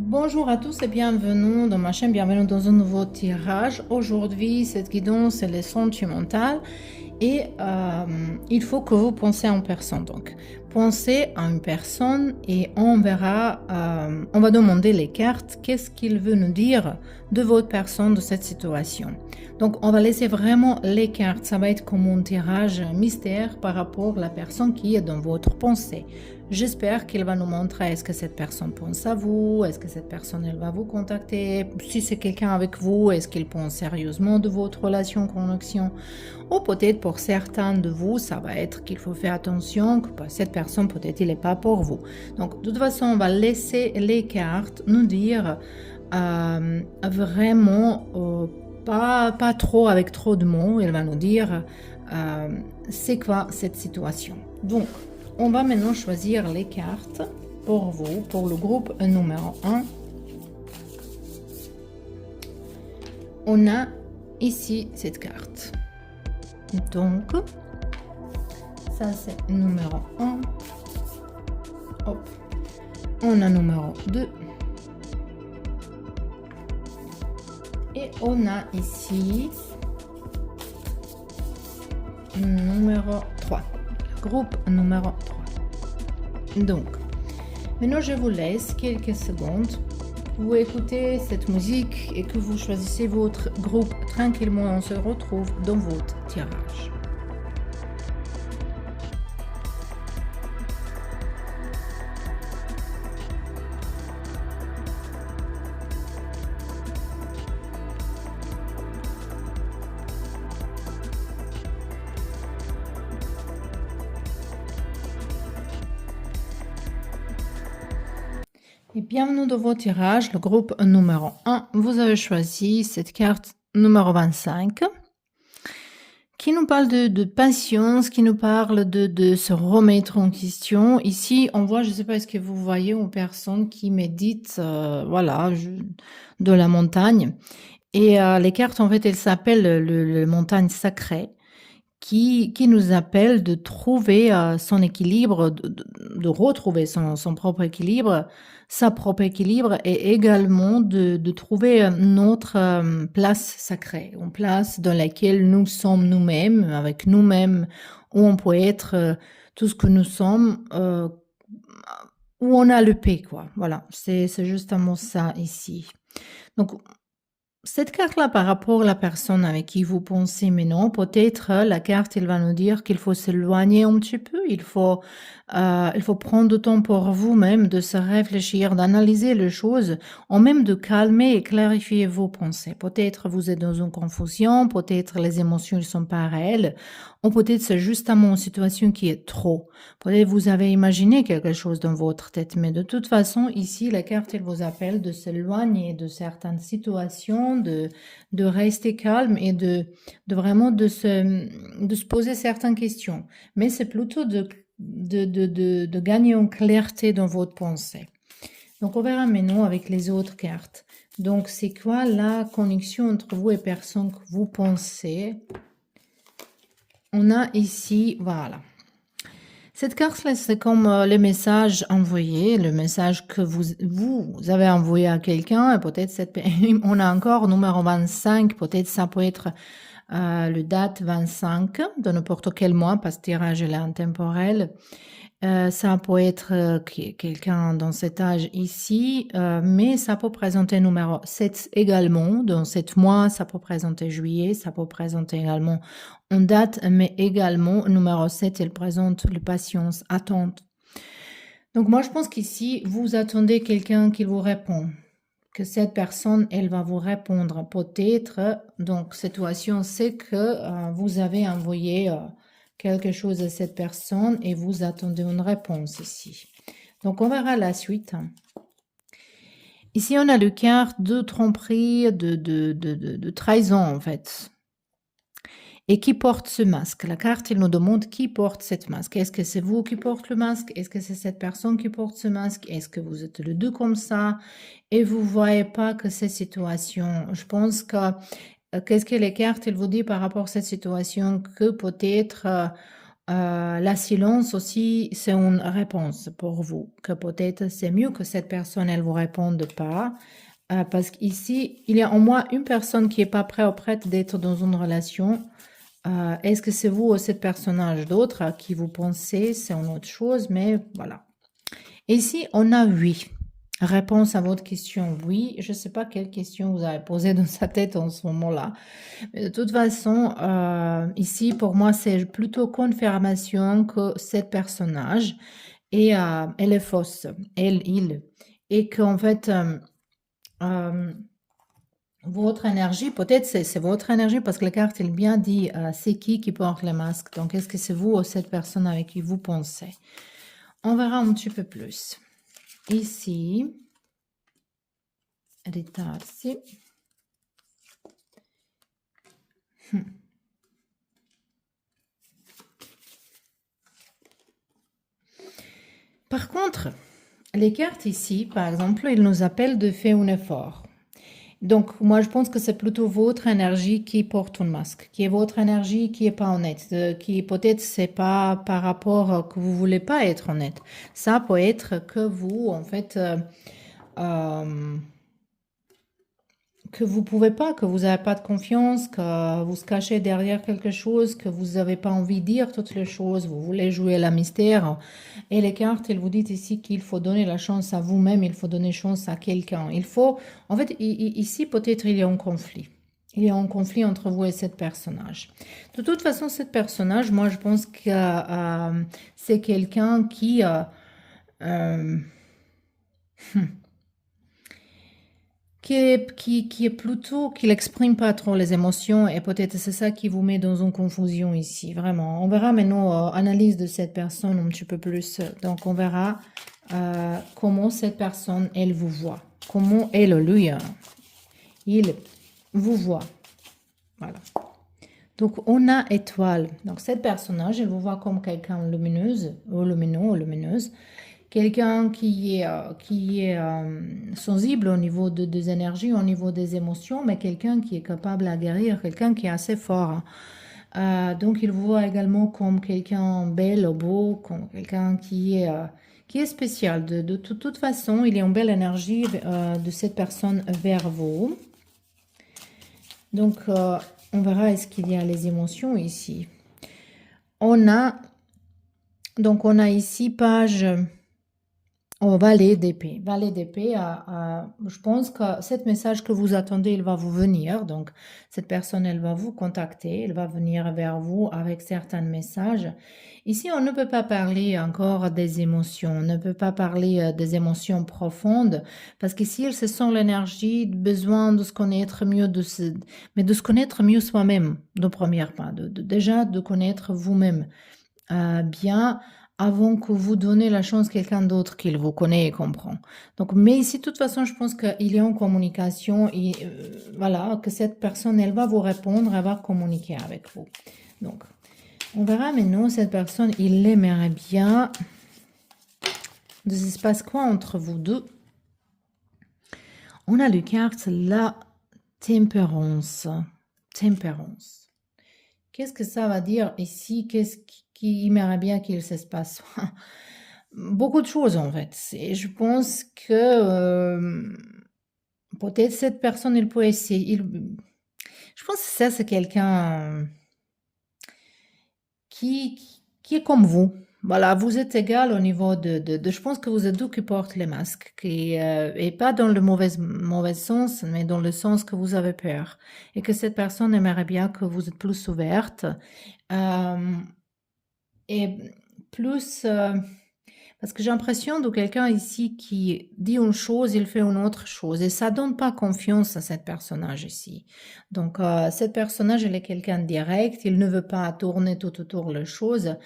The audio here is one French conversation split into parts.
Bonjour à tous et bienvenue dans ma chaîne, bienvenue dans un nouveau tirage. Aujourd'hui, cette guidance, c'est les sentimentales et il faut que vous pensez en personne. Donc, pensez à une personne et on verra, on va demander les cartes, qu'est-ce qu'il veut nous dire de votre personne, de cette situation. Donc, on va laisser vraiment les cartes, ça va être comme un tirage mystère par rapport à la personne qui est dans votre pensée. J'espère qu'il va nous montrer est-ce que cette personne pense à vous, est-ce que cette personne elle va vous contacter, si c'est quelqu'un avec vous, est-ce qu'il pense sérieusement de votre relation, connexion, ou peut-être pour certains de vous, ça va être qu'il faut faire attention que cette personne peut-être il n'est pas pour vous. Donc de toute façon, on va laisser les cartes nous dire vraiment pas trop avec trop de mots, elle va nous dire c'est quoi cette situation. Donc, on va maintenant choisir les cartes pour vous, pour le groupe numéro 1. On a ici cette carte. Donc, ça c'est numéro 1. Hop. On a numéro 2. Et on a ici numéro 3. Groupe numéro 3. Donc, maintenant je vous laisse quelques secondes. Vous écoutez cette musique et que vous choisissez votre groupe tranquillement. On se retrouve dans votre tirage. Et bienvenue dans vos tirages, le groupe numéro 1. Vous avez choisi cette carte numéro 25 qui nous parle de patience, qui nous parle de se remettre en question. Ici, on voit, je ne sais pas, est-ce que vous voyez une personne qui médite, voilà, de la montagne. Et les cartes, en fait, elles s'appellent le montagne sacrée. Qui nous appelle de trouver son équilibre, de retrouver son propre équilibre, sa propre équilibre et également de trouver notre place sacrée, une place dans laquelle nous sommes nous-mêmes, avec nous-mêmes, où on peut être tout ce que nous sommes, où on a le paix, quoi. Voilà, c'est justement ça ici. Donc, cette carte-là, par rapport à la personne avec qui vous pensez maintenant, peut-être la carte, elle va nous dire qu'il faut s'éloigner un petit peu, il faut prendre du temps pour vous-même, de se réfléchir, d'analyser les choses, en même de calmer et clarifier vos pensées. Peut-être vous êtes dans une confusion, peut-être les émotions ne sont pas réelles, ou peut-être c'est justement une situation qui est trop. Peut-être vous avez imaginé quelque chose dans votre tête, mais de toute façon, ici, la carte, elle vous appelle de s'éloigner de certaines situations, de rester calme et de vraiment de se poser certaines questions. Mais c'est plutôt de gagner en clarté dans votre pensée. Donc, on verra maintenant avec les autres cartes. Donc, c'est quoi la connexion entre vous et personne que vous pensez? On a ici, voilà. Cette carte-là, c'est comme le message envoyé, le message que vous avez envoyé à quelqu'un, et peut-être on a encore numéro 25, peut-être ça peut être le date 25 de n'importe quel mois, parce que tirage est intemporel. Ça peut être quelqu'un dans cet âge ici, mais ça peut présenter numéro 7 également. Dans 7 mois, ça peut présenter juillet, ça peut présenter également une date, mais également numéro 7, elle présente le patience, attente. Donc moi, je pense qu'ici, vous attendez quelqu'un qui vous répond, que cette personne, elle va vous répondre peut-être. Donc, situation, c'est que vous avez envoyé quelque chose à cette personne et vous attendez une réponse ici. Donc, on verra la suite. Ici, on a le carte de tromperie, de trahison, en fait. Et qui porte ce masque? La carte, il nous demande qui porte cette masque. Est-ce que c'est vous qui portez le masque? Est-ce que c'est cette personne qui porte ce masque? Est-ce que vous êtes les deux comme ça? Et vous voyez pas que cette situation, je pense que qu'est-ce que les cartes, elles vous disent par rapport à cette situation? Que peut-être La silence aussi, c'est une réponse pour vous, que peut-être c'est mieux que cette personne, elle vous réponde pas, parce qu'ici, il y a au moins une personne qui est pas prête ou prête d'être dans une relation. Est-ce que c'est vous ou cette personnage d'autre à qui vous pensez? C'est une autre chose, mais voilà. Ici, on a oui. Réponse à votre question, oui. Je ne sais pas quelle question vous avez posée dans sa tête en ce moment-là. Mais de toute façon, ici, pour moi, c'est plutôt confirmation que cette personnage elle est fausse, elle, il. Et qu'en fait, euh, votre énergie, peut-être c'est votre énergie, parce que la carte, elle bien dit, c'est qui porte le masque. Donc, est-ce que c'est vous ou cette personne avec qui vous pensez? On verra un petit peu plus. Ici, ritarsi. Par contre, les cartes ici, par exemple, ils nous appellent de faire un effort. Donc, moi, je pense que c'est plutôt votre énergie qui porte un masque, qui est votre énergie qui est pas honnête, qui peut-être c'est pas par rapport que vous voulez pas être honnête. Ça peut être que vous, en fait, euh, que vous pouvez pas, que vous n'avez pas de confiance, que vous se cachez derrière quelque chose, que vous n'avez pas envie de dire toutes les choses, vous voulez jouer la mystère. Et les cartes, elles vous disent ici qu'il faut donner la chance à vous-même, il faut donner chance à quelqu'un. Il faut, en fait, ici, peut-être il y a un conflit. Il y a un conflit entre vous et cette personnage. De toute façon, cette personnage, moi, je pense que c'est quelqu'un euh, qui est plutôt, qui n'exprime pas trop les émotions et peut-être c'est ça qui vous met dans une confusion ici, vraiment. On verra maintenant analyse de cette personne un petit peu plus. Donc on verra comment cette personne, elle vous voit. Comment elle, lui, il vous voit. Voilà. Donc on a étoile. Donc cette personnage, elle vous voit comme quelqu'un lumineuse, ou lumineux, ou lumineuse. Quelqu'un qui est sensible au niveau des énergies, au niveau des émotions, mais quelqu'un qui est capable à guérir, quelqu'un qui est assez fort. Donc il vous voit également comme quelqu'un bel, beau, comme quelqu'un qui est spécial. De toute façon, il y a une belle énergie de cette personne vers vous. Donc on verra est-ce qu'il y a les émotions ici. Donc on a ici page... Oh, valet d'épée. Valet d'épée, je pense que ce message que vous attendez, il va vous venir. Donc, cette personne, elle va vous contacter, elle va venir vers vous avec certains messages. Ici, on ne peut pas parler encore des émotions, on ne peut pas parler des émotions profondes, parce qu'ici, se sent l'énergie, besoin de se connaître mieux, mais de se connaître mieux soi-même, de première part, déjà de connaître vous-même bien avant que vous donnez la chance à quelqu'un d'autre qu'il vous connaît et comprend. Donc, mais ici, de toute façon, je pense qu'il y a une communication et voilà, que cette personne, elle va vous répondre, elle va communiquer avec vous. Donc, on verra maintenant, cette personne, il l'aimerait bien. Il se passe quoi entre vous deux? On a le carte la tempérance. Tempérance. Qu'est-ce que ça va dire ici? Qu'est-ce qui aimerait bien qu'il se passe? Beaucoup de choses en fait. Je pense que peut-être cette personne, il peut essayer. Je pense que ça, c'est quelqu'un qui est comme vous. Voilà, vous êtes égal au niveau je pense que vous êtes deux qui portent les masques, et pas dans le mauvais sens, mais dans le sens que vous avez peur. Et que cette personne aimerait bien que vous êtes plus ouverte, et plus, parce que j'ai l'impression de quelqu'un ici qui dit une chose, il fait une autre chose. Et ça donne pas confiance à cette personnage ici. Donc, cette personnage, elle est quelqu'un de direct. Il ne veut pas tourner tout autour les choses.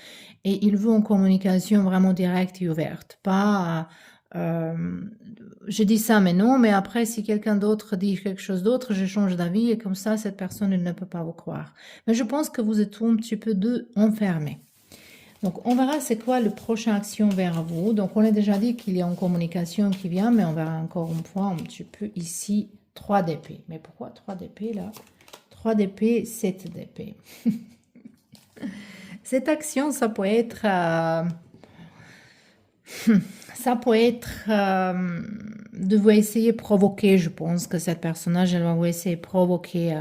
Et il veut une communication vraiment directe et ouverte. Pas, je dis ça, mais non. Mais après, si quelqu'un d'autre dit quelque chose d'autre, je change d'avis. Et comme ça, cette personne, elle ne peut pas vous croire. Mais je pense que vous êtes un petit peu enfermés. Donc, on verra c'est quoi le prochain action vers vous. Donc, on a déjà dit qu'il y a une communication qui vient, mais on verra encore une fois un petit peu ici 3 d'épée. Mais pourquoi 3 d'épée là? 3 d'épée, 7 d'épée. Cette action, ça peut être de vous essayer de provoquer, je pense que cette personnage, elle va vous essayer de provoquer.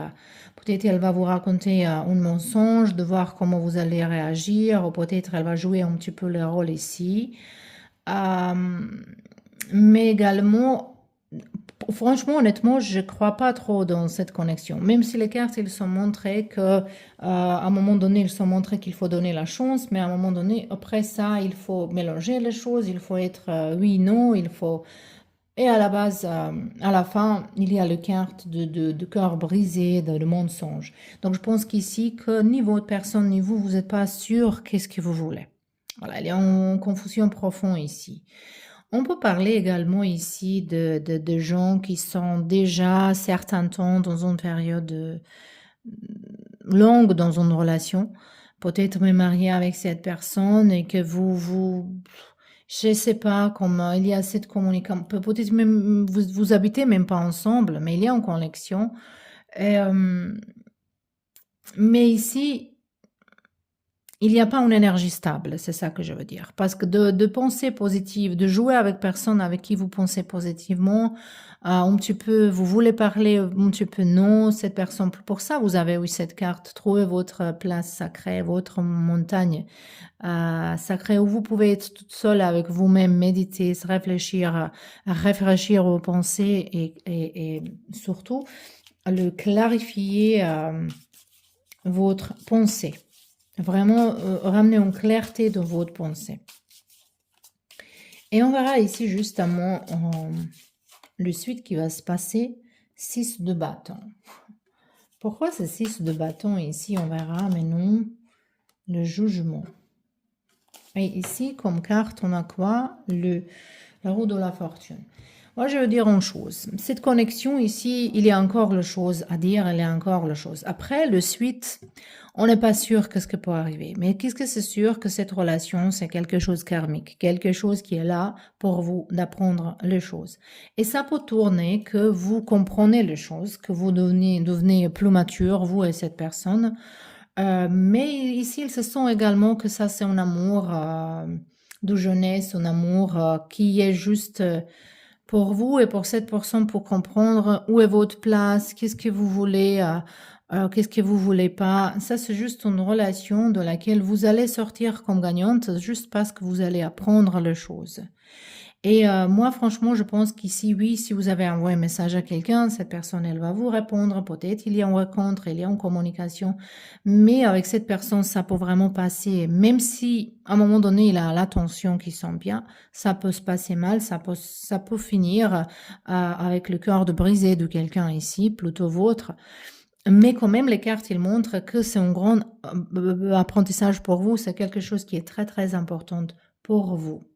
Peut-être elle va vous raconter un mensonge, de voir comment vous allez réagir, ou peut-être elle va jouer un petit peu le rôle ici. Euh, mais également, franchement, honnêtement, je ne crois pas trop dans cette connexion. Même si les cartes, ils sont montrés que, à un moment donné, ils sont montrés qu'il faut donner la chance, mais à un moment donné, après ça, il faut mélanger les choses, il faut être oui, non, il faut. Et à la base, à la fin, il y a le carte de cœur brisé, de mensonge. Donc, je pense qu'ici, que ni votre personne, ni vous, vous n'êtes pas sûr qu'est-ce que vous voulez. Voilà, il y a une confusion profonde ici. On peut parler également ici de gens qui sont déjà certains temps dans une période longue dans une relation, peut-être même marié avec cette personne et que je sais pas comment, il y a cette communication, peut-être même vous habitez même pas ensemble, mais il y a une connexion. Et, mais ici, il n'y a pas une énergie stable, c'est ça que je veux dire. Parce que de penser positive, de jouer avec personne avec qui vous pensez positivement, un petit peu, vous voulez parler, un petit peu non, cette personne, pour ça vous avez eu cette carte, trouvez votre place sacrée, votre montagne sacrée où vous pouvez être toute seule avec vous-même, méditer, se réfléchir aux pensées et surtout le clarifier votre pensée. Vraiment ramener une clarté dans votre pensée. Et on verra ici justement le suite qui va se passer, 6 de bâton. Pourquoi ce 6 de bâton ici, on verra, mais non, le jugement. Et ici, comme carte, on a quoi? La roue de la fortune. Moi, je veux dire une chose. Cette connexion ici, il y a encore le chose à dire, il y a encore le chose. Après, le suite, on n'est pas sûr que ce qui peut arriver. Mais qu'est-ce que c'est sûr que cette relation, c'est quelque chose karmique, quelque chose qui est là pour vous d'apprendre les choses. Et ça peut tourner que vous comprenez les choses, que vous devenez plus mature, vous et cette personne. Mais ici, il se sent également que ça, c'est un amour de jeunesse, un amour qui est juste pour vous et pour cette personne pour comprendre où est votre place, qu'est-ce que vous voulez, qu'est-ce que vous voulez pas. Ça, c'est juste une relation de laquelle vous allez sortir comme gagnante juste parce que vous allez apprendre les choses. Et moi, franchement, je pense qu'ici, oui, si vous avez envoyé un message à quelqu'un, cette personne, elle va vous répondre. Peut-être il y a une rencontre, il y a une communication. Mais avec cette personne, ça peut vraiment passer. Même si, à un moment donné, il a l'attention qui sent bien, ça peut se passer mal, ça peut finir avec le cœur de brisé de quelqu'un ici, plutôt vôtre. Mais quand même, les cartes, ils montrent que c'est un grand apprentissage pour vous. C'est quelque chose qui est très, très important pour vous.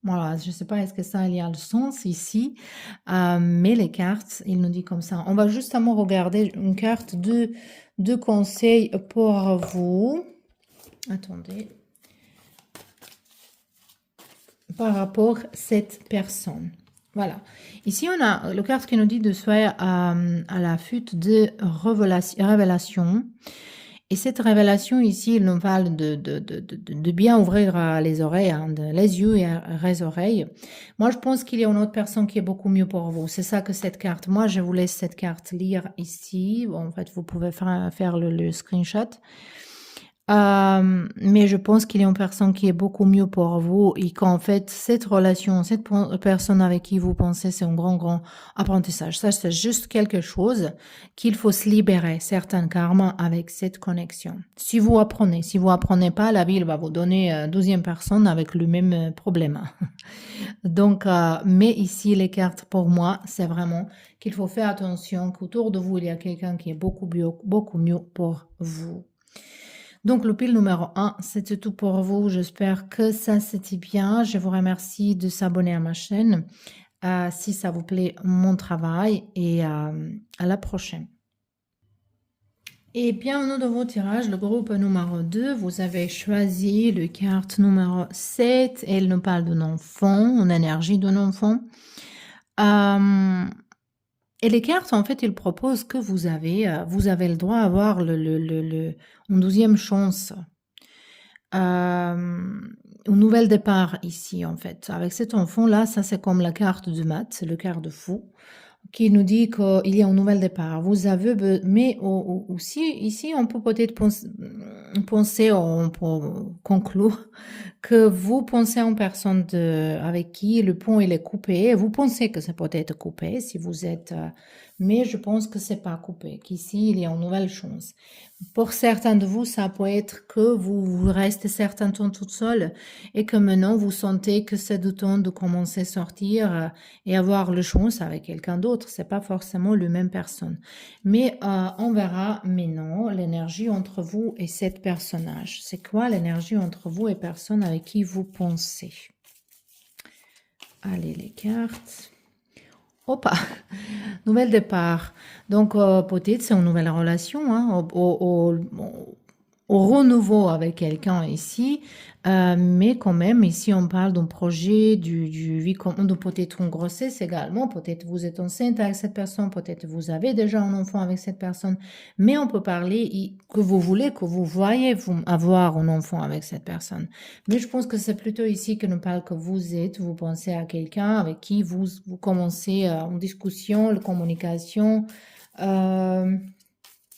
Voilà, je ne sais pas est-ce que ça il y a le sens ici, mais les cartes, il nous dit comme ça. On va justement regarder une carte de conseils pour vous. Attendez. Par rapport à cette personne. Voilà. Ici, on a la carte qui nous dit de se faire à l'affût de révélation. Et cette révélation ici, il nous parle de bien ouvrir les oreilles, hein, les yeux et les oreilles. Moi, je pense qu'il y a une autre personne qui est beaucoup mieux pour vous. C'est ça que cette carte. Moi, je vous laisse cette carte lire ici. Bon, en fait, vous pouvez faire le screenshot. Mais je pense qu'il y a une personne qui est beaucoup mieux pour vous et qu'en fait, cette relation, cette personne avec qui vous pensez, c'est un grand apprentissage. Ça, c'est juste quelque chose qu'il faut se libérer, certains karmas avec cette connexion. Si vous apprenez pas, la vie va vous donner 12e personne avec le même problème. Donc, mais ici, les cartes, pour moi, c'est vraiment qu'il faut faire attention qu'autour de vous, il y a quelqu'un qui est beaucoup mieux pour vous. Donc, le pile numéro 1, c'était tout pour vous. J'espère que ça c'était bien. Je vous remercie de s'abonner à ma chaîne si ça vous plaît mon travail et à la prochaine. Et bienvenue dans vos tirages, le groupe numéro 2. Vous avez choisi le carte numéro 7. Elle nous parle d'un enfant, une énergie d'un enfant. Et les cartes, en fait, ils proposent que vous avez le droit d'avoir une 12e chance. un nouvel départ ici, en fait. Avec cet enfant-là, ça c'est comme la carte du mat, c'est le quart de fou, qui nous dit qu'il y a un nouvel départ. Vous avez, mais aussi, ici, on peut peut-être penser, on peut conclure que vous pensez en personne avec qui le pont il est coupé. Vous pensez que ça peut être coupé si vous êtes, mais je pense que c'est pas coupé, qu'ici il y a une nouvelle chance. Pour certains de vous, ça peut être que vous restez certain temps toute seule et que maintenant vous sentez que c'est le temps de commencer à sortir et avoir le chance avec quelqu'un d'autre. C'est pas forcément la même personne. Mais on verra maintenant l'énergie entre vous et cet personnage. C'est quoi l'énergie entre vous et personne avec qui vous pensez? Allez, les cartes. Opa, nouvel départ. Donc, peut-être c'est une nouvelle relation, hein, au renouveau avec quelqu'un ici, mais quand même, ici, on parle d'un projet, du vie commune, de peut-être une grossesse également, peut-être vous êtes enceinte avec cette personne, peut-être vous avez déjà un enfant avec cette personne, mais on peut parler que vous voulez, que vous voyez vous avoir un enfant avec cette personne. Mais je pense que c'est plutôt ici que nous parle que vous pensez à quelqu'un avec qui vous commencez une discussion, la communication, euh,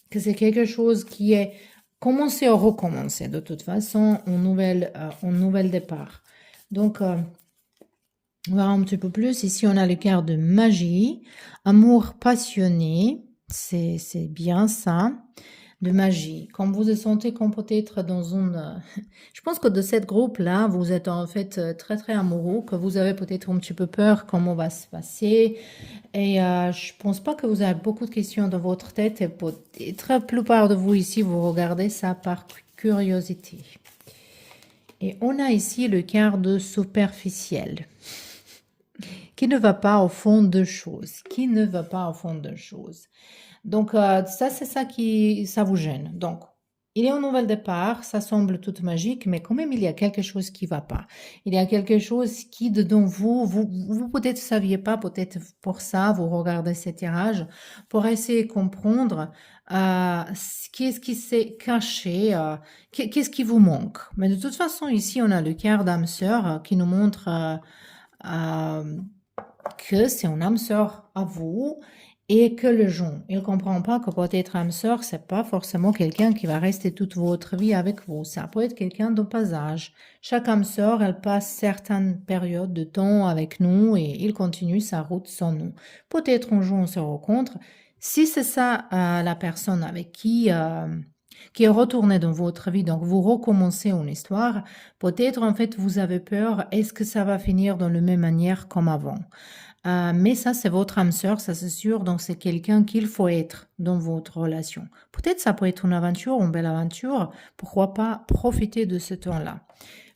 que c'est quelque chose qui est commencer à recommencer de toute façon un nouvel départ. Donc, on va voir un petit peu plus. Ici, on a le cœur de magie, amour passionné, c'est bien ça, de magie. Comme vous vous sentez comme peut-être dans une... Je pense que de cette groupe-là, vous êtes en fait très très amoureux, que vous avez peut-être un petit peu peur comment va se passer. Et je pense pas que vous avez beaucoup de questions dans votre tête. Et la plupart de vous ici, vous regardez ça par curiosité. Et on a ici le quart de superficiel, qui ne va pas au fond de choses, qui ne va pas au fond de choses. Donc, ça, c'est ça ça vous gêne. Donc, il y a un nouvel départ, ça semble tout magique, mais quand même, il y a quelque chose qui va pas. Il y a quelque chose qui, dedans vous peut-être saviez pas, peut-être pour ça, vous regardez ces tirages, pour essayer de comprendre qu'est-ce qui s'est caché, qu'est-ce qui vous manque. Mais de toute façon, ici, on a le quart d'âme sœur qui nous montre euh, que c'est une âme sœur à vous et que le jonc, il comprend pas que peut-être âme sœur, c'est pas forcément quelqu'un qui va rester toute votre vie avec vous. Ça peut être quelqu'un de passage. Chaque âme sœur, elle passe certaines périodes de temps avec nous et il continue sa route sans nous. Peut-être un jour on se rencontre. Si c'est ça la personne avec qui est retournée dans votre vie, donc vous recommencez une histoire, peut-être en fait vous avez peur, est-ce que ça va finir dans la même manière comme avant? Mais ça, c'est votre âme sœur, ça c'est sûr, donc c'est quelqu'un qu'il faut être dans votre relation. Peut-être ça peut être une aventure, une belle aventure, pourquoi pas profiter de ce temps-là.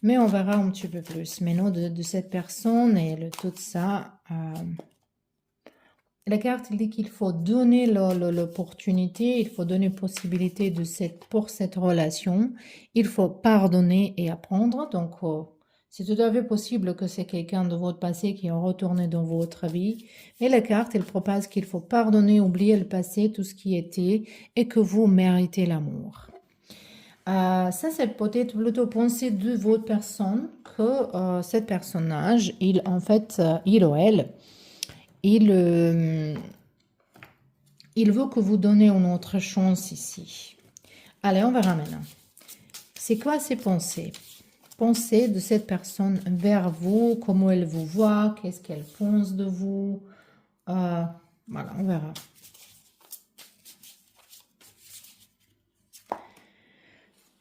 Mais on verra un petit peu plus maintenant de cette personne et tout ça. La carte il dit qu'il faut donner l'opportunité, il faut donner possibilité pour cette relation. Il faut pardonner et apprendre. Donc, c'est tout à fait possible que c'est quelqu'un de votre passé qui est retourné dans votre vie. Mais la carte, elle propose qu'il faut pardonner, oublier le passé, tout ce qui était, et que vous méritez l'amour. Ça, c'est peut-être plutôt penser de votre personne que cet personnage, en fait, il ou elle, il, il veut que vous donnez une autre chance ici. Allez, on verra maintenant. C'est quoi ces pensées? Pensées de cette personne vers vous, comment elle vous voit, qu'est-ce qu'elle pense de vous. Voilà, on verra.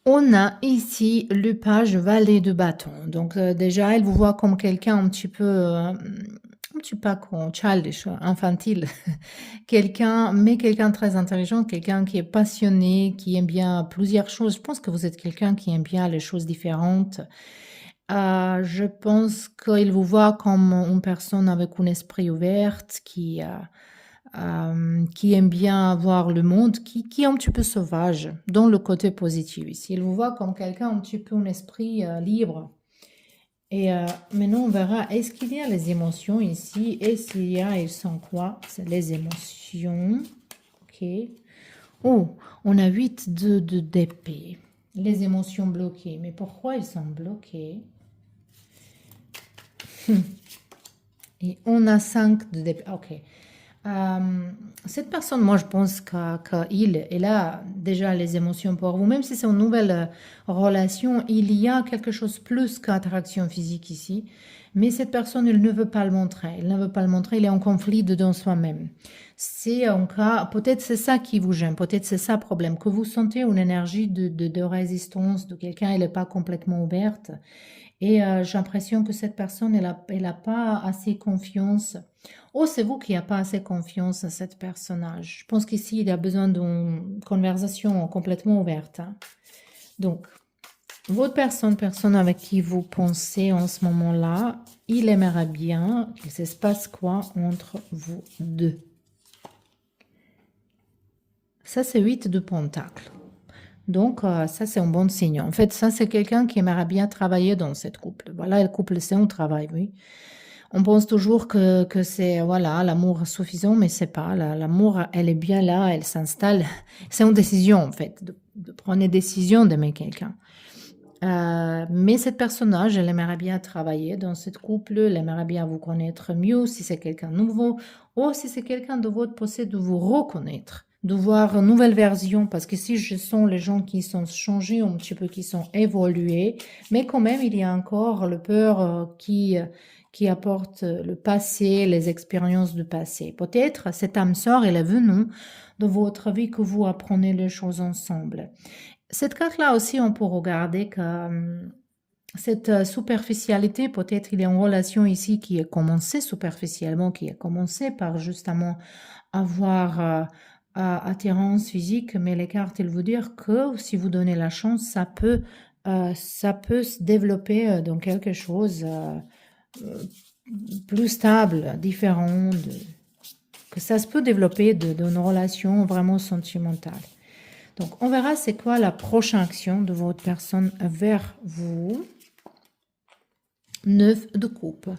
On a ici le page valet de bâton. Donc déjà, elle vous voit comme quelqu'un un petit peu pas childish, infantile, mais quelqu'un de très intelligent, quelqu'un qui est passionné, qui aime bien plusieurs choses. Je pense que vous êtes quelqu'un qui aime bien les choses différentes. Je pense qu'il vous voit comme une personne avec un esprit ouvert, qui aime bien voir le monde, qui est un petit peu sauvage, dans le côté positif ici. Il vous voit comme quelqu'un un petit peu un esprit libre. Et maintenant, on verra, est-ce qu'il y a les émotions ici? Est-ce qu'il y a, ils sont quoi? C'est les émotions. Ok. Oh, on a 8 d'épée. Les émotions bloquées. Mais pourquoi ils sont bloqués? Et on a 5 de départ. Ok. Cette personne, moi, je pense qu'il a déjà les émotions pour vous, même si c'est une nouvelle relation, il y a quelque chose plus qu'attraction physique ici. Mais cette personne, il ne veut pas le montrer. Il ne veut pas le montrer. Il est en conflit dedans soi-même. C'est un cas, peut-être c'est ça qui vous gêne, peut-être c'est ça le problème, que vous sentez une énergie de résistance de quelqu'un, elle n'est pas complètement ouverte. Et j'ai l'impression que cette personne, elle a pas assez confiance. Oh, c'est vous qui n'avez pas assez confiance à cette personnage. Je pense qu'ici, il a besoin d'une conversation complètement ouverte, hein. Donc, votre personne avec qui vous pensez en ce moment-là, il aimerait bien qu'il se passe quoi entre vous deux. Ça, c'est 8 de pentacles. Donc, ça, c'est un bon signe. En fait, ça, c'est quelqu'un qui aimerait bien travailler dans cette couple. Voilà, le couple, c'est un travail, oui. On pense toujours que c'est, voilà, l'amour suffisant, mais c'est pas. L'amour, elle est bien là, elle s'installe. C'est une décision, en fait, de prendre une décision d'aimer quelqu'un. Mais cette personnage, elle aimerait bien travailler dans cette couple, elle aimerait bien vous connaître mieux si c'est quelqu'un de nouveau, ou si c'est quelqu'un de votre possède, de vous reconnaître, de voir une nouvelle version, parce que si je sens les gens qui sont changés un petit peu, qui sont évolués, mais quand même, il y a encore le peur qui apporte le passé, les expériences du passé. Peut-être cette âme sœur, elle est venue de votre vie que vous apprenez les choses ensemble. Cette carte-là aussi, on peut regarder que cette superficialité, peut-être il y a une relation ici qui a commencé superficiellement, qui a commencé par justement avoir attirance physique, mais les cartes, elles vous dire que si vous donnez la chance, ça peut se développer dans quelque chose plus stable, différent, que ça se peut développer d'une relation vraiment sentimentale. Donc, on verra c'est quoi la prochaine action de votre personne vers vous. 9 de coupe.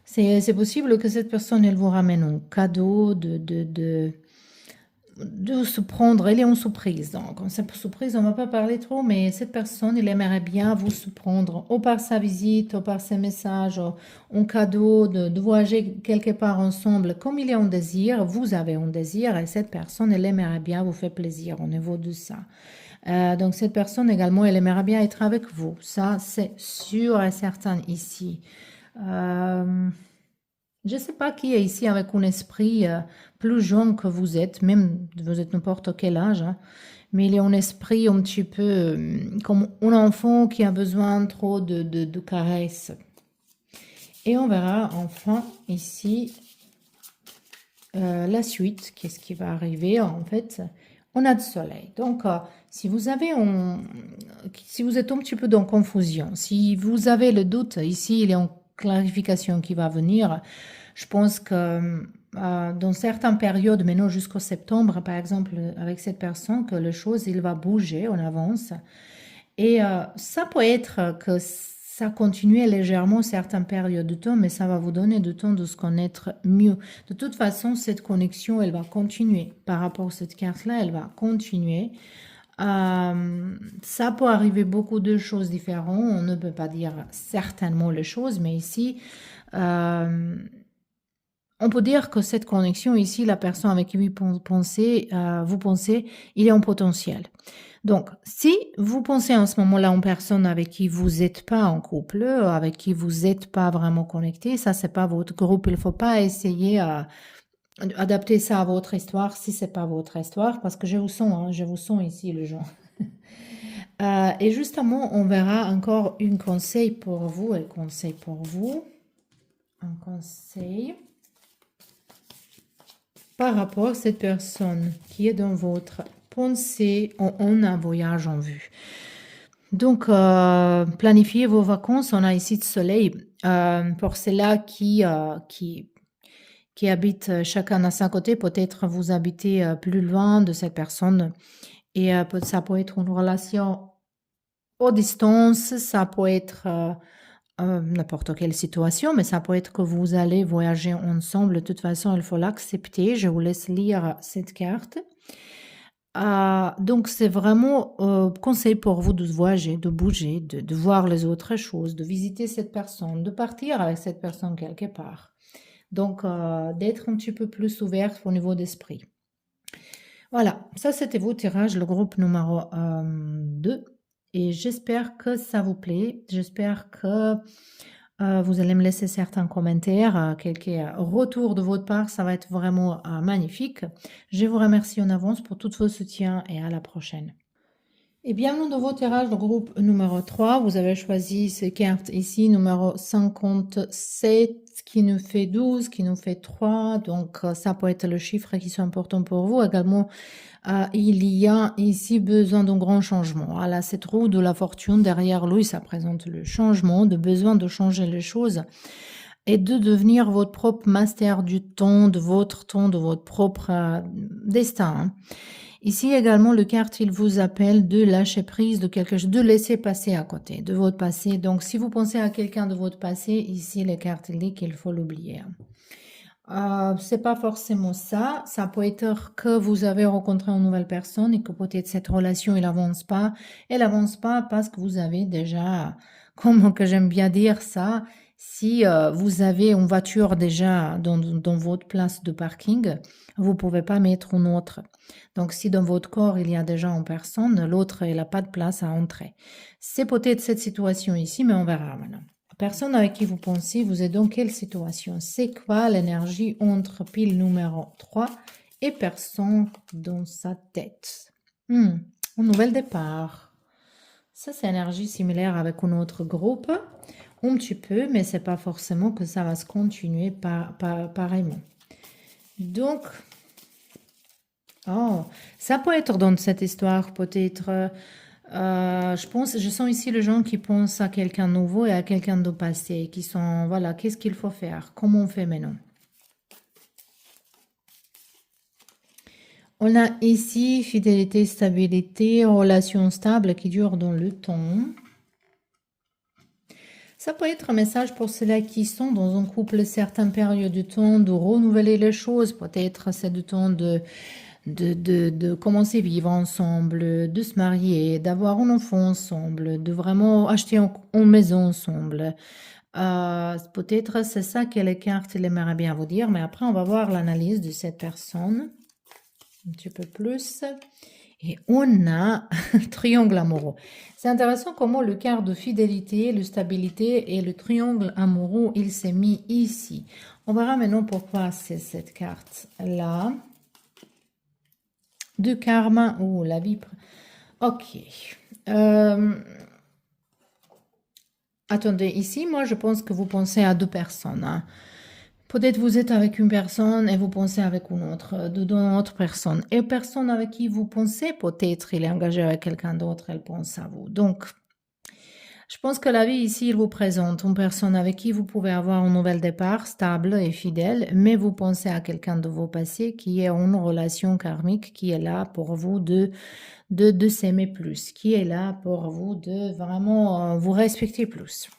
C'est possible que cette personne, elle vous ramène un cadeau de se prendre. Elle est en surprise. Donc, en surprise, on ne va pas parler trop, mais cette personne, elle aimerait bien vous surprendre, ou par sa visite, ou par ses messages, ou un cadeau, de voyager quelque part ensemble. Comme il est en désir, vous avez un désir, et cette personne, elle aimerait bien vous faire plaisir au niveau de ça. Donc cette personne également, elle aimerait bien être avec vous. Ça, c'est sûr et certain ici. Je ne sais pas qui est ici avec un esprit plus jeune que vous êtes, même vous êtes n'importe quel âge, hein, mais il y a un esprit un petit peu comme un enfant qui a besoin trop de caresses. Et on verra enfin ici la suite, qu'est-ce qui va arriver en fait. On a le soleil. Donc, si vous êtes un petit peu dans confusion, si vous avez le doute, ici, il y a une clarification qui va venir. Je pense que dans certaines périodes, maintenant jusqu'au septembre, par exemple, avec cette personne, que les choses, il va bouger en avance. Et ça peut être que ça continue légèrement certaines périodes de temps, mais ça va vous donner du temps de se connaître mieux. De toute façon, cette connexion, elle va continuer. Par rapport à cette carte-là, elle va continuer. Ça peut arriver beaucoup de choses différentes. On ne peut pas dire certainement les choses, mais ici, on peut dire que cette connexion ici, la personne avec qui vous pensez, il est en potentiel. Donc, si vous pensez en ce moment-là en personne avec qui vous n'êtes pas en couple, avec qui vous n'êtes pas vraiment connecté, ça c'est pas votre groupe. Il ne faut pas essayer d'adapter ça à votre histoire si c'est pas votre histoire, parce que je vous sens ici les gens. Et justement, on verra encore un conseil pour vous, un conseil. Par rapport à cette personne qui est dans votre pensée en un voyage en vue. Donc, planifiez vos vacances. On a ici le soleil. Pour ceux-là qui habitent chacun à son côté, peut-être vous habitez plus loin de cette personne. Et ça peut être une relation à distance, ça peut être n'importe quelle situation, mais ça peut être que vous allez voyager ensemble. De toute façon, il faut l'accepter. Je vous laisse lire cette carte. Donc c'est vraiment conseil pour vous de voyager, de bouger, de voir les autres choses, de visiter cette personne, de partir avec cette personne quelque part. Donc d'être un petit peu plus ouverte au niveau d'esprit. Voilà, ça c'était vos tirages, le groupe numéro 2. Et j'espère que ça vous plaît. J'espère que vous allez me laisser certains commentaires, quelques retours de votre part. Ça va être vraiment magnifique. Je vous remercie en avance pour tous vos soutiens et à la prochaine. Et bienvenue dans vos tirages, le groupe numéro 3. Vous avez choisi ces cartes ici, numéro 57, qui nous fait 12, qui nous fait 3. Donc, ça peut être le chiffre qui est important pour vous. Également, il y a ici besoin d'un grand changement. Voilà, cette roue de la fortune derrière lui, ça présente le changement, de besoin de changer les choses et de devenir votre propre master du temps, de votre propre destin. Hein. Ici également, le carte, il vous appelle de lâcher prise de quelque chose, de laisser passer à côté de votre passé. Donc, si vous pensez à quelqu'un de votre passé, ici, les cartes disent qu'il faut l'oublier. C'est pas forcément ça. Ça peut être que vous avez rencontré une nouvelle personne et que peut-être cette relation, elle avance pas. Elle avance pas parce que vous avez déjà, comment que j'aime bien dire ça, si vous avez une voiture déjà dans votre place de parking, vous pouvez pas mettre une autre. Donc, si dans votre corps, il y a déjà une personne, l'autre, elle n'a pas de place à entrer. C'est peut-être cette situation ici, mais on verra maintenant. La personne avec qui vous pensez, vous êtes dans quelle situation? C'est quoi l'énergie entre pile numéro 3 et personne dans sa tête? Un nouvel départ. Ça, c'est énergie similaire avec un autre groupe. Un petit peu, mais c'est pas forcément que ça va se continuer pareillement. Donc, ça peut être dans cette histoire, peut-être. Je sens ici les gens qui pensent à quelqu'un de nouveau et à quelqu'un de passé, qui sont, voilà, qu'est-ce qu'il faut faire? Comment on fait maintenant? On a ici fidélité, stabilité, relation stable qui dure dans le temps. Ça peut être un message pour ceux-là qui sont dans un couple certaines périodes de temps, de renouveler les choses. Peut-être c'est du temps de commencer à vivre ensemble, de se marier, d'avoir un enfant ensemble, de vraiment acheter une maison ensemble. Peut-être c'est ça que les cartes aimeraient bien vous dire, mais après on va voir l'analyse de cette personne un petit peu plus. Et on a triangle amoureux. C'est intéressant comment le quart de fidélité, de stabilité et le triangle amoureux, il s'est mis ici. On verra maintenant pourquoi c'est cette carte-là. De karma. Oh, la vie. Ok. Attendez, ici, moi, je pense que vous pensez à deux personnes. Hein. Peut-être vous êtes avec une personne et vous pensez avec une autre personne. Et personne avec qui vous pensez, peut-être il est engagé avec quelqu'un d'autre, elle pense à vous. Donc, je pense que la vie ici, il vous présente une personne avec qui vous pouvez avoir un nouvel départ, stable et fidèle, mais vous pensez à quelqu'un de vos passés qui est une relation karmique, qui est là pour vous de s'aimer plus, qui est là pour vous de vraiment vous respecter plus.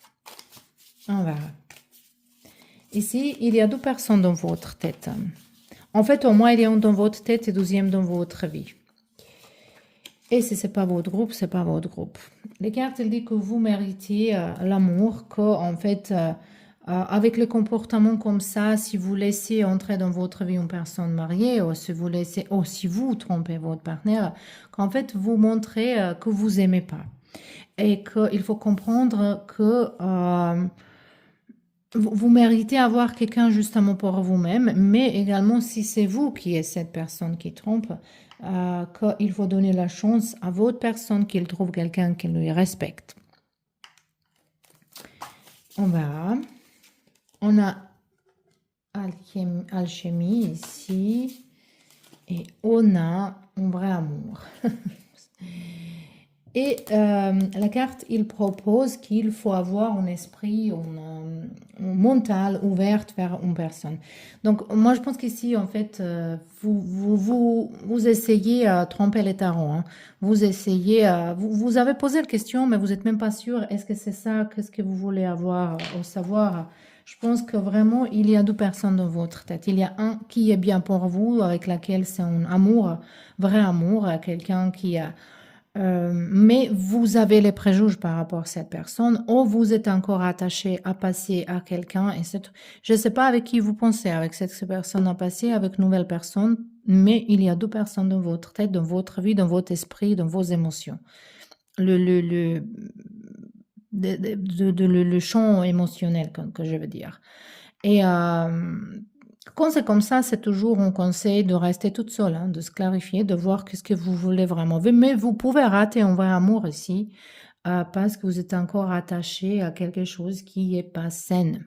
On verra. Ici, il y a deux personnes dans votre tête. En fait, au moins, il y a une dans votre tête et deuxième dans votre vie. Et si ce n'est pas votre groupe, c'est pas votre groupe. Les cartes, elles disent que vous méritez l'amour, qu'en fait, avec le comportement comme ça, si vous laissez entrer dans votre vie une personne mariée, ou si vous laissez, ou si vous trompez votre partenaire, qu'en fait, vous montrez que vous aimez pas. Et qu'il faut comprendre que vous méritez avoir quelqu'un justement pour vous-même, mais également si c'est vous qui êtes cette personne qui trompe, qu'il faut donner la chance à votre personne qu'il trouve quelqu'un qui lui respecte. On verra. On a alchimie ici et on a un vrai amour. Et la carte, il propose qu'il faut avoir un esprit, un mental ouvert vers une personne. Donc, moi, je pense qu'ici, en fait, vous essayez à tromper les tarots. Hein. Vous essayez, vous avez posé la question, mais vous n'êtes même pas sûr. Est-ce que c'est ça? Qu'est-ce que vous voulez avoir au savoir? Je pense que vraiment, il y a deux personnes dans votre tête. Il y a un qui est bien pour vous, avec laquelle c'est un amour, vrai amour, quelqu'un qui a... mais vous avez les préjugés par rapport à cette personne, ou vous êtes encore attaché à passer à quelqu'un. Je ne sais pas avec qui vous pensez, avec cette personne à passer, avec une nouvelle personne, mais il y a deux personnes dans votre tête, dans votre vie, dans votre esprit, dans vos émotions. Le champ émotionnel, que je veux dire. Et quand c'est comme ça, c'est toujours un conseil de rester toute seule, hein, de se clarifier, de voir qu'est-ce que vous voulez vraiment. Mais vous pouvez rater un vrai amour ici, parce que vous êtes encore attaché à quelque chose qui n'est pas saine.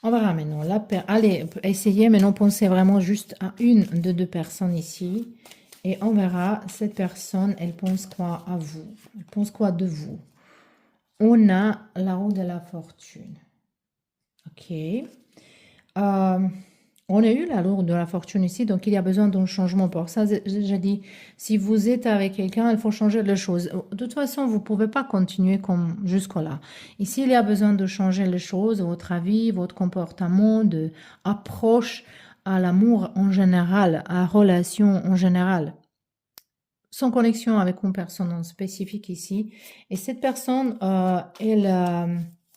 On verra maintenant. Allez, essayez maintenant, pensez vraiment juste à une de deux personnes ici. Et on verra, cette personne, elle pense quoi à vous? Elle pense quoi de vous? On a la roue de la fortune. Ok. On a eu la roue de la fortune ici, donc il y a besoin d'un changement. Pour ça, j'ai dit, si vous êtes avec quelqu'un, il faut changer les choses. De toute façon, vous ne pouvez pas continuer comme jusque-là. Ici, il y a besoin de changer les choses, votre avis, votre comportement, de approche à l'amour en général, à la relation en général, sans connexion avec une personne en spécifique ici. Et cette personne,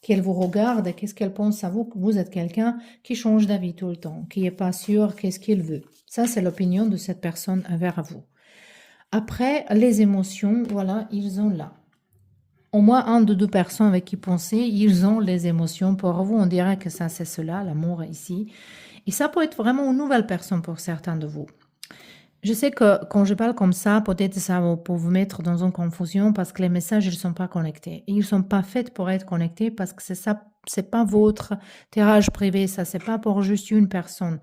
qu'elle vous regarde, qu'est-ce qu'elle pense à vous, que vous êtes quelqu'un qui change d'avis tout le temps, qui n'est pas sûr qu'est-ce qu'il veut. Ça, c'est l'opinion de cette personne envers vous. Après, les émotions, voilà, ils ont là. Au moins un de deux personnes avec qui penser, ils ont les émotions pour vous. On dirait que ça, c'est cela, l'amour ici. Et ça peut être vraiment une nouvelle personne pour certains de vous. Je sais que quand je parle comme ça, peut-être ça peut vous mettre dans une confusion parce que les messages, ils ne sont pas connectés. Et ils ne sont pas faits pour être connectés parce que c'est ça, c'est pas votre tirage privé, ça, c'est pas pour juste une personne.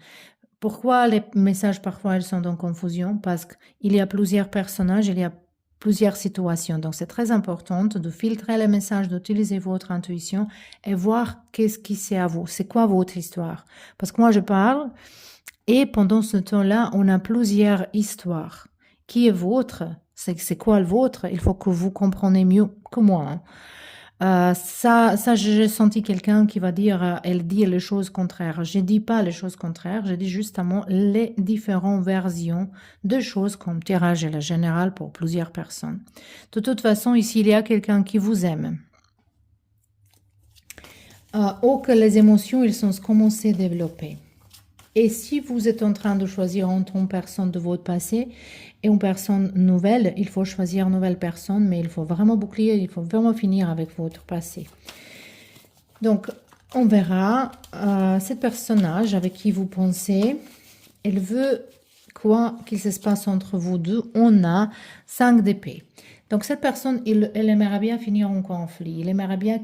Pourquoi les messages, parfois, ils sont en confusion? Parce qu'il y a plusieurs personnages, il y a plusieurs situations. Donc, c'est très important de filtrer les messages, d'utiliser votre intuition et voir qu'est-ce qui c'est à vous. C'est quoi votre histoire? Parce que moi, je parle et pendant ce temps-là, on a plusieurs histoires. Qui est votre? C'est quoi le vôtre? Il faut que vous compreniez mieux que moi, hein. J'ai senti quelqu'un qui va dire, elle dit les choses contraires. Je dis pas les choses contraires, je dis justement les différentes versions de choses comme tirage et la générale pour plusieurs personnes. De toute façon, ici, il y a quelqu'un qui vous aime. Ou que les émotions, ils sont commencées à développer. Et si vous êtes en train de choisir entre une personne de votre passé et une personne nouvelle, il faut choisir une nouvelle personne, mais il faut vraiment boucler, il faut vraiment finir avec votre passé. Donc, on verra ce personnage avec qui vous pensez. Elle veut quoi qu'il se passe entre vous deux. On a 5 d'épée. Donc, cette personne, elle aimerait bien finir en conflit. Il aimerait bien...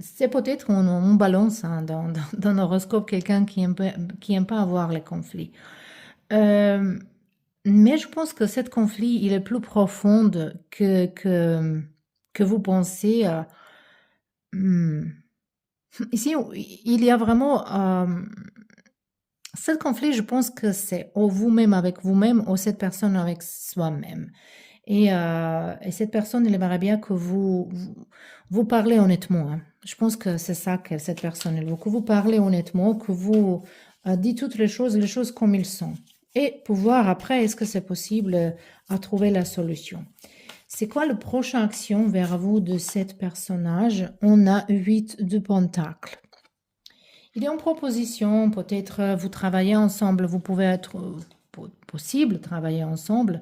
C'est peut-être on balance, hein, dans l'horoscope quelqu'un qui aime pas avoir les conflits. Mais je pense que cet conflit, il est plus profond que vous pensez. Ici, il y a vraiment... ce conflit, je pense que c'est ou vous-même avec vous-même ou cette personne avec soi-même. Et cette personne, elle aimerait bien que vous parlez honnêtement, hein. Je pense que c'est ça que cette personne, elle veut, que vous parlez honnêtement, que vous dites toutes les choses comme ils sont. Et pour voir après, est-ce que c'est possible à trouver la solution. C'est quoi le prochain action vers vous de cet personnage? On a 8 de pentacles. Il y a une proposition, peut-être vous travaillez ensemble, vous pouvez être possible travailler ensemble.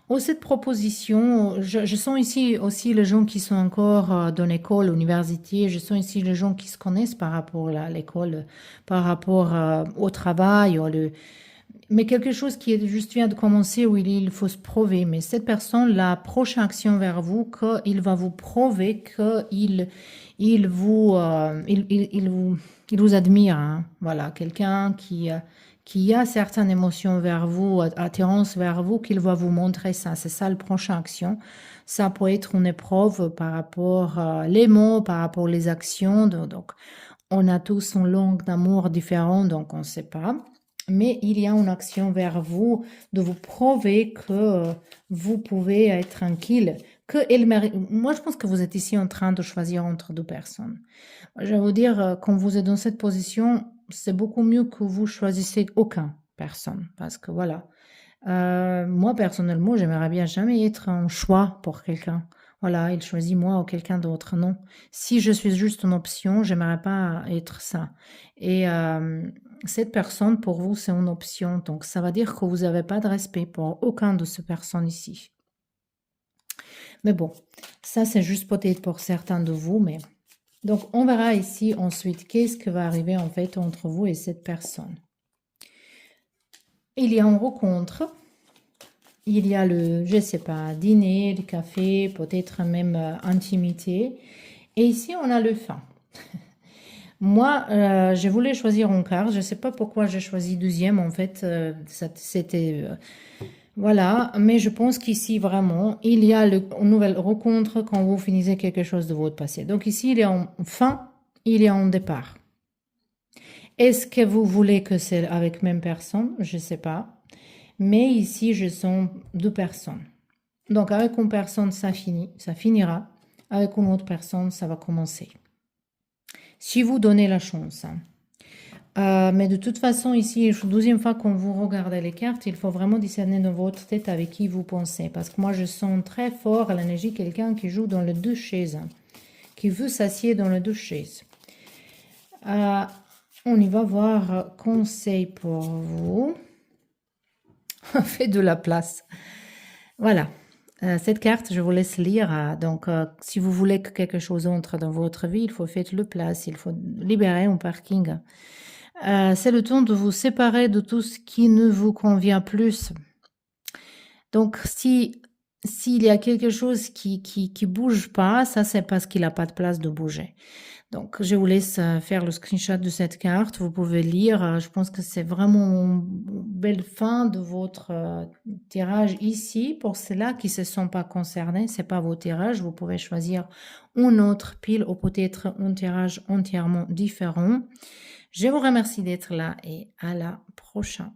Oh, cette proposition, je sens ici aussi les gens qui sont encore dans l'école, l'université, je sens ici les gens qui se connaissent par rapport à l'école, par rapport au travail, mais quelque chose qui est juste vient de commencer où il faut se prouver. Mais cette personne, la prochaine action vers vous, qu'il va vous prouver qu'il vous admire, hein. Voilà, quelqu'un qui a certaines émotions vers vous, attirance vers vous, qu'il va vous montrer ça. C'est ça la prochaine action. Ça peut être une épreuve par rapport les mots, par rapport les actions. Donc, on a tous une langue d'amour différente, donc on ne sait pas. Mais il y a une action vers vous de vous prouver que vous pouvez être tranquille, Moi, je pense que vous êtes ici en train de choisir entre deux personnes. Je vais vous dire, quand vous êtes dans cette position, c'est beaucoup mieux que vous choisissez aucun personne. Parce que voilà, moi, personnellement, j'aimerais bien jamais être un choix pour quelqu'un. Voilà, il choisit moi ou quelqu'un d'autre. Non. Si je suis juste une option, j'aimerais pas être ça. Et cette personne, pour vous, c'est une option. Donc, ça veut dire que vous n'avez pas de respect pour aucun de ces personnes ici. Mais bon, ça, c'est juste peut-être pour certains de vous. Mais donc, on verra ici ensuite qu'est-ce qui va arriver en fait entre vous et cette personne. Il y a une rencontre. Il y a le, je sais pas, dîner, le café, peut-être même intimité. Et ici, on a le fin. Moi, je voulais choisir une carte. Je ne sais pas pourquoi j'ai choisi deuxième. En fait, c'était... voilà. Mais je pense qu'ici, vraiment, il y a une nouvelle rencontre quand vous finissez quelque chose de votre passé. Donc ici, il est en fin, il est en départ. Est-ce que vous voulez que c'est avec même personne? Je ne sais pas. Mais ici, je sens deux personnes. Donc, avec une personne, ça finit, ça finira. Avec une autre personne, ça va commencer. Si vous donnez la chance. Mais de toute façon, ici, la deuxième fois qu'on vous regardez les cartes, il faut vraiment discerner dans votre tête avec qui vous pensez. Parce que moi, je sens très fort à l'énergie quelqu'un qui joue dans les deux chaises, qui veut s'assier dans les deux chaises. On y va voir conseil pour vous. Faites de la place. Voilà. Cette carte, je vous laisse lire. Donc, si vous voulez que quelque chose entre dans votre vie, il faut faire le place, il faut libérer un parking. C'est le temps de vous séparer de tout ce qui ne vous convient plus. Donc, s'il y a quelque chose qui bouge pas, ça c'est parce qu'il n'a pas de place de bouger. Donc, je vous laisse faire le screenshot de cette carte. Vous pouvez lire. Je pense que c'est vraiment une belle fin de votre tirage ici. Pour ceux-là qui ne se sont pas concernés, c'est pas vos tirages. Vous pouvez choisir une autre pile ou peut-être un tirage entièrement différent. Je vous remercie d'être là et à la prochaine.